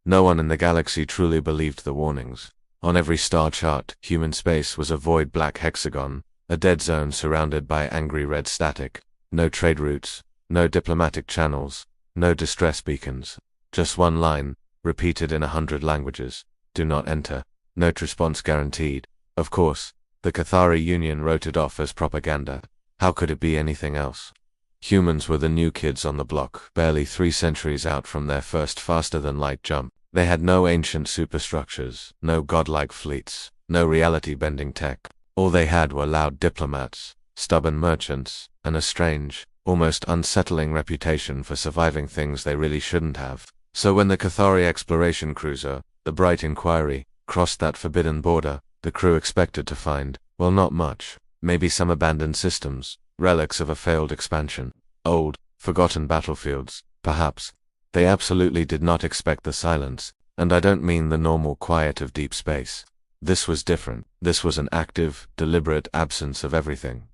No one in the galaxy truly believed the warnings. On every star chart, human space was a void black hexagon, a dead zone surrounded by angry red static. No trade routes, no diplomatic channels, no distress beacons. Just one line, repeated in 100 languages. Do not enter. Note response guaranteed. Of course, the Cathari Union wrote it off as propaganda. How could it be anything else? Humans were the new kids on the block, barely 3 centuries out from their first faster-than-light jump. They had no ancient superstructures, no godlike fleets, no reality-bending tech. All they had were loud diplomats, stubborn merchants, and a strange, almost unsettling reputation for surviving things they really shouldn't have. So when the Cathari exploration cruiser, the Bright Inquiry, crossed that forbidden border, the crew expected to find, well, not much. Maybe some abandoned systems, relics of a failed expansion, old, forgotten battlefields, perhaps. They absolutely did not expect the silence, and I don't mean the normal quiet of deep space. This was different. This was an active, deliberate absence of everything.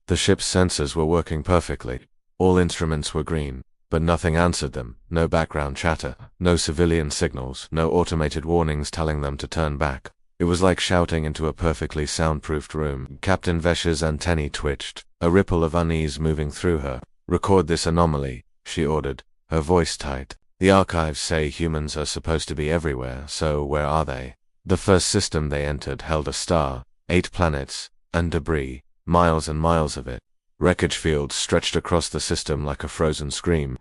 The ship's sensors were working perfectly. All instruments were green, but nothing answered them. No background chatter, no civilian signals, no automated warnings telling them to turn back. It was like shouting into a perfectly soundproofed room. Captain Vesh's antennae twitched, a ripple of unease moving through her. Record this anomaly, she ordered, her voice tight. The archives say humans are supposed to be everywhere, so where are they? The first system they entered held a star, 8 planets, and debris, miles and miles of it. Wreckage fields stretched across the system like a frozen scream.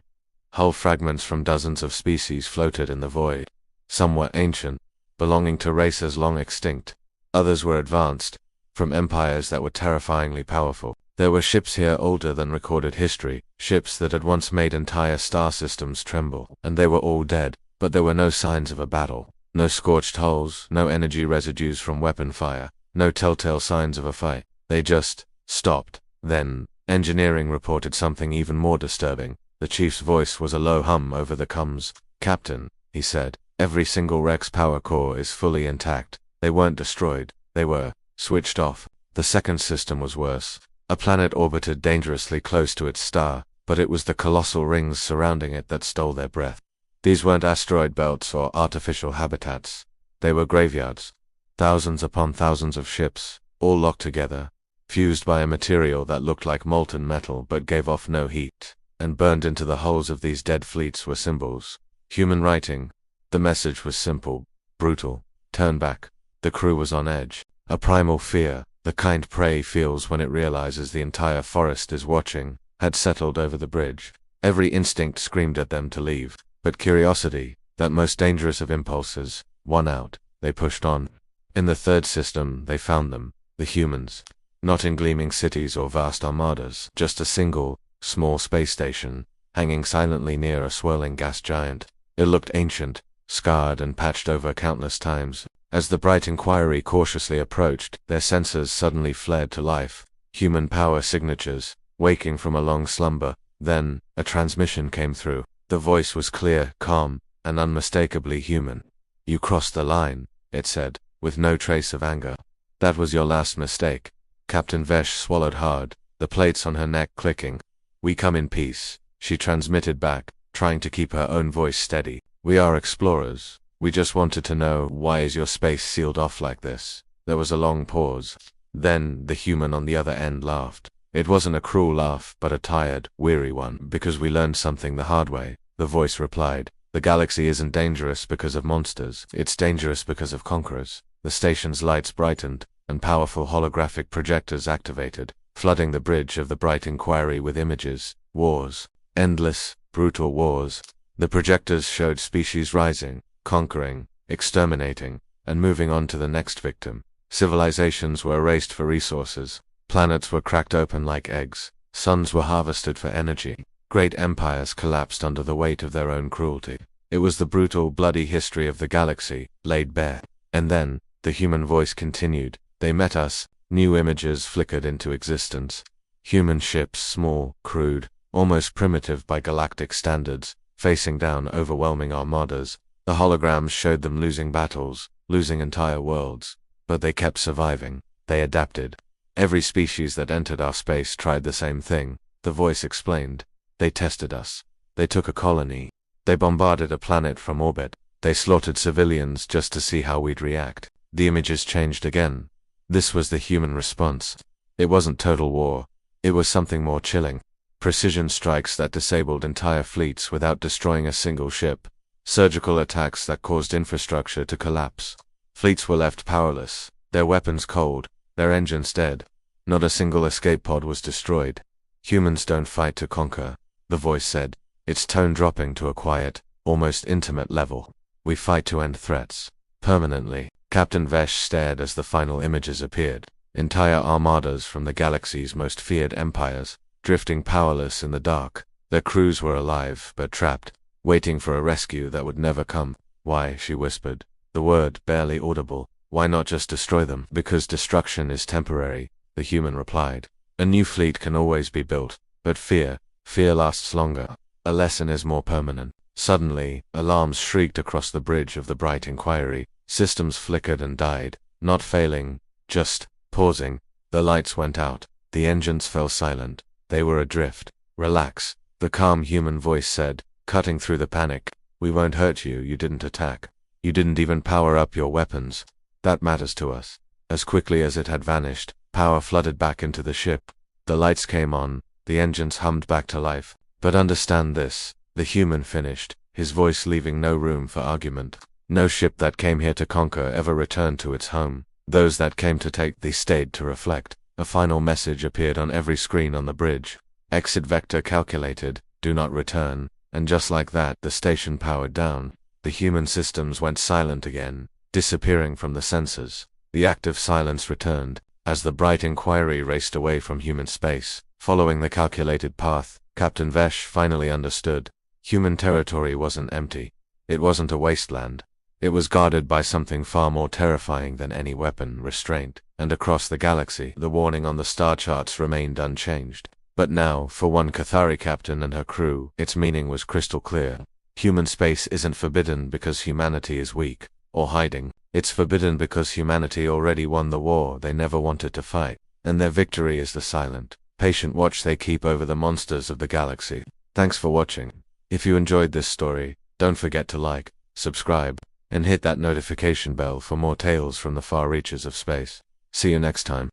Hull fragments from dozens of species floated in the void. Some were ancient, belonging to races long extinct. Others were advanced, from empires that were terrifyingly powerful. There were ships here older than recorded history, ships that had once made entire star systems tremble, and they were all dead, but there were no signs of a battle. No scorched hulls, no energy residues from weapon fire, no telltale signs of a fight. They just stopped. Then, engineering reported something even more disturbing. The chief's voice was a low hum over the comms. "Captain," he said, "every single Rex power core is fully intact. They weren't destroyed. They were switched off." The second system was worse. A planet orbited dangerously close to its star, but it was the colossal rings surrounding it that stole their breath. These weren't asteroid belts or artificial habitats. They were graveyards. Thousands upon thousands of ships, all locked together, fused by a material that looked like molten metal but gave off no heat, and burned into the hulls of these dead fleets were symbols. Human writing. The message was simple, brutal. Turn back. The crew was on edge. A primal fear, the kind prey feels when it realizes the entire forest is watching, had settled over the bridge. Every instinct screamed at them to leave, but curiosity, that most dangerous of impulses, won out. They pushed on. In the third system, they found them, the humans. Not in gleaming cities or vast armadas, just a single, small space station, hanging silently near a swirling gas giant. It looked ancient, scarred and patched over countless times. As the Bright Inquiry cautiously approached, their sensors suddenly flared to life. Human power signatures, waking from a long slumber. Then, a transmission came through. The voice was clear, calm, and unmistakably human. "You crossed the line," it said, with no trace of anger. "That was your last mistake." Captain Vesh swallowed hard, the plates on her neck clicking. "We come in peace," she transmitted back, trying to keep her own voice steady. "We are explorers. We just wanted to know, why is your space sealed off like this?" There was a long pause. Then, the human on the other end laughed. It wasn't a cruel laugh, but a tired, weary one. "Because we learned something the hard way," the voice replied. "The galaxy isn't dangerous because of monsters. It's dangerous because of conquerors." The station's lights brightened, and powerful holographic projectors activated, flooding the bridge of the Bright Inquiry with images. Wars. Endless, brutal wars. The projectors showed species rising, conquering, exterminating, and moving on to the next victim. Civilizations were erased for resources. Planets were cracked open like eggs. Suns were harvested for energy. Great empires collapsed under the weight of their own cruelty. It was the brutal, bloody history of the galaxy, laid bare. And then, the human voice continued. "They met us." New images flickered into existence. Human ships, small, crude, almost primitive by galactic standards, facing down overwhelming armadas. The holograms showed them losing battles, losing entire worlds. But they kept surviving. They adapted. "Every species that entered our space tried the same thing," the voice explained. "They tested us. They took a colony. They bombarded a planet from orbit. They slaughtered civilians just to see how we'd react. The images changed again. This was the human response. It wasn't total war. It was something more chilling. Precision strikes that disabled entire fleets without destroying a single ship. Surgical attacks that caused infrastructure to collapse. Fleets were left powerless, their weapons cold, their engines dead. Not a single escape pod was destroyed. Humans don't fight to conquer, the voice said, its tone dropping to a quiet, almost intimate level. We fight to end threats. Permanently. Captain Vesh stared as the final images appeared. Entire armadas from the galaxy's most feared empires, drifting powerless in the dark. Their crews were alive, but trapped, waiting for a rescue that would never come. Why, she whispered, the word barely audible. Why not just destroy them? Because destruction is temporary, the human replied. A new fleet can always be built, but fear lasts longer. A lesson is more permanent. Suddenly, alarms shrieked across the bridge of the bright Inquiry. Systems flickered and died, not failing, just pausing. The lights went out. The engines fell silent. They were adrift. Relax, the calm human voice said, cutting through the panic. We won't hurt you. You didn't attack. You didn't even power up your weapons. That matters to us. As quickly as it had vanished, power flooded back into the ship. The lights came on. The engines hummed back to life. But understand this, the human finished, his voice leaving no room for argument. No ship that came here to conquer ever returned to its home. Those that came to take, they stayed to reflect. A final message appeared on every screen on the bridge. Exit vector calculated, do not return, and just like that, the station powered down. The human systems went silent again, disappearing from the sensors. The active silence returned, as the bright Inquiry raced away from human space. Following the calculated path, Captain Vesh finally understood. Human territory wasn't empty. It wasn't a wasteland. It was guarded by something far more terrifying than any weapon, restraint. And across the galaxy, the warning on the star charts remained unchanged. But now, for one Cathari captain and her crew, its meaning was crystal clear. Human space isn't forbidden because humanity is weak, or hiding. It's forbidden because humanity already won the war they never wanted to fight. And their victory is the silent, patient watch they keep over the monsters of the galaxy. Thanks for watching. If you enjoyed this story, don't forget to like, subscribe, and hit that notification bell for more tales from the far reaches of space. See you next time.